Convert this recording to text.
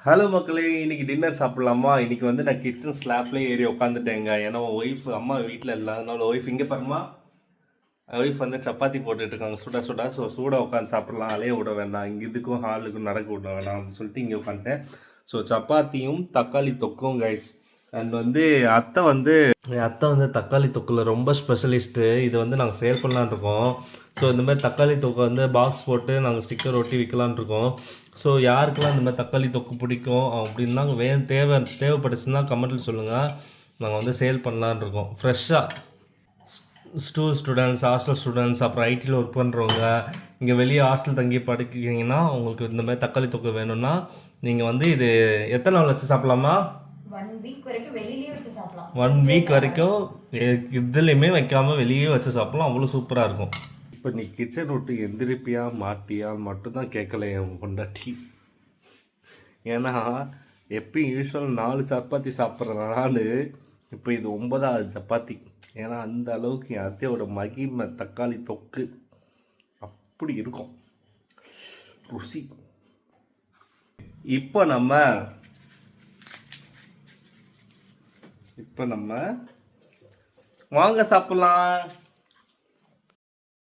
Hello மக்களே, இன்னைக்கு dinner சாப்பிடலாமா? இன்னைக்கு வந்து நான் கிச்சன் ஸ்லாப்லேயே ஏறி உட்காந்துட்டேங்க. ஏன்னா ஒய்ஃப் அம்மா வீட்டில் இல்லை, அதனால ஒய்ஃப் இங்கே பாருமா, ஒய்ஃப் வந்து சப்பாத்தி போட்டுட்டு இருக்காங்க சுட சுட. ஸோ சூடாக உட்காந்து சாப்பிடலாம், அலைய விட வேண்டாம், இங்கே இதுக்கும் ஹாலுக்கும் நடக்க விட வேண்டாம் அப்படின்னு சொல்லிட்டு இங்கே உட்காந்துட்டேன். ஸோ சப்பாத்தியும் தக்காளி தொக்கும் கைஸ். அண்ட் வந்து என் அத்தை வந்து தக்காளி தொக்கில் ரொம்ப ஸ்பெஷலிஸ்ட்டு. இது வந்து நாங்கள் சேல் பண்ணலான்னு இருக்கோம். ஸோ இந்த மாதிரி தக்காளி தொக்கை வந்து பாக்ஸ் போட்டு நாங்கள் ஸ்டிக்கர் ஒட்டி விற்கலான்னு இருக்கோம். ஸோ யாருக்கெல்லாம் இந்த மாதிரி தக்காளி தொக்கு பிடிக்கும் அப்படின்னா தேவைப்பட்டுச்சுன்னா கமெண்ட்டில் சொல்லுங்கள். நாங்கள் வந்து சேல் பண்ணலான்னு இருக்கோம் ஃப்ரெஷ்ஷாக. ஸ்டூடெண்ட்ஸ், ஹாஸ்டல் ஸ்டூடெண்ட்ஸ், அப்புறம் ஐடியில் ஒர்க் பண்ணுறவங்க, இங்கே வெளியே ஹாஸ்டல் தங்கி படிக்கிறீங்கன்னா உங்களுக்கு இந்த மாதிரி தக்காளி தொக்கு வேணும்னா நீங்கள் வந்து இது எத்தனை நாள் வச்சு சாப்பிட்லாமா? 1 வீக் வரைக்கும் வெளியிலேயே வச்சு சாப்பிடலாம். 1 வீக் வரைக்கும் இதுலையுமே வைக்காமல் வெளியே வச்சு சாப்பிட்லாம், அவ்வளோ சூப்பராக இருக்கும். இப்போ நீ கிச்சன் விட்டு எந்திரிப்பியா மாட்டியா மட்டும்தான் கேட்கல என் பொண்டாட்டி. ஏன்னா எப்பயும் யூஸ்வல் 4 சப்பாத்தி சாப்பிட்ற நாள் இப்போ இது 9வது சப்பாத்தி. ஏன்னா அந்த அளவுக்கு என் அத்தையோட மகிமை தக்காளி தொக்கு அப்படி இருக்கும் ருசி. இப்போ நம்ம வாங்க சாப்பிடலாம்.